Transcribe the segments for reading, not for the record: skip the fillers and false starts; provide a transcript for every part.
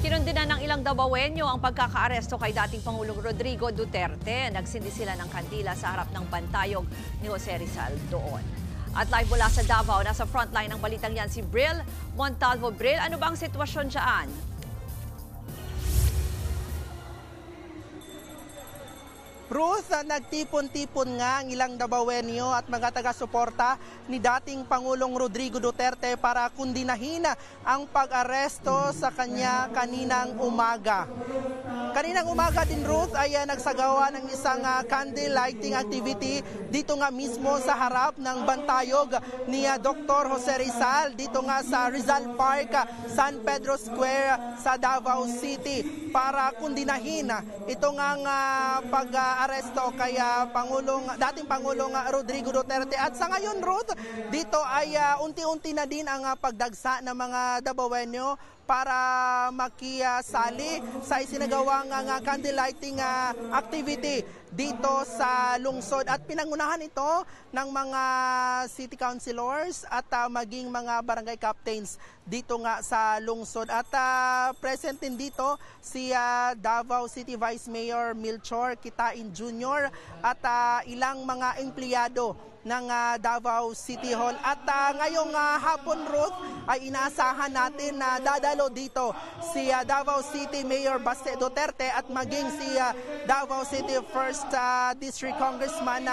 Kinundinan ng ilang Davaoenyo ang pagkakaaresto kay dating Pangulong Rodrigo Duterte. Nagsindi sila ng kandila sa harap ng bantayog ni Jose Rizal doon. At live mula sa Davao, nasa frontline ng balitang yan si Bril Montalvo. Bril, ano ba ang sitwasyon dyan? Ruth, nagtipon-tipon nga ang ilang Davaoenyo at mga taga-suporta ni dating Pangulong Rodrigo Duterte para kundinahin ang pag-aresto sa kanya kaninang umaga. Kaninang umaga din, Ruth, ay nagsagawa ng isang candle lighting activity dito nga mismo sa harap ng bantayog ni Dr. Jose Rizal dito nga sa Rizal Park, San Pedro Square sa Davao City para kundinahin itong pag-aresto kay dating Pangulong Rodrigo Duterte. At sa ngayon, Ruth, dito ay unti-unti na din ang pagdagsa ng mga Davaoenyo para makisali sa isinagawang candle lighting activity dito sa lungsod. At pinangunahan ito ng mga city councilors at maging mga barangay captains dito nga sa lungsod. At present din dito si Davao City Vice Mayor Melchor Kitain Jr. at ilang mga empleyado ng Davao City Hall. At ngayong hapon, Ruth, ay inaasahan natin na dadalo dito si Davao City Mayor Baste Duterte at maging si Davao City 1st District Congressman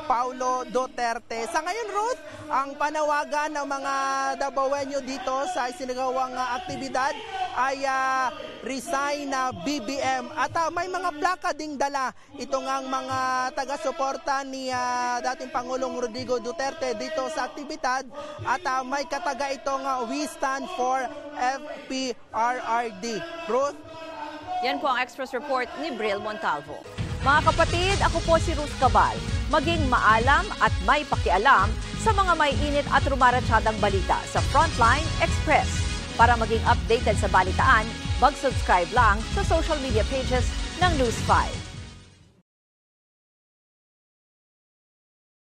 Paulo Duterte. Sa ngayon, Ruth, ang panawagan ng mga Davaoenyo dito sa isinagawang aktibidad ay resign na BBM. At may mga plaka ding dala itong ang mga taga-suporta ni dating Pangulong Rodrigo Duterte dito sa aktibidad. At may kataga itong We Stand for FPRRD. Ruth? Yan po ang Express Report ni Bril Montalvo. Mga kapatid, ako po si Ruth Cabal. Maging maalam at may pakialam sa mga may init at rumaratsyadang balita sa Frontline Express. Para maging updated sa balitaan, mag-subscribe lang sa social media pages ng News 5.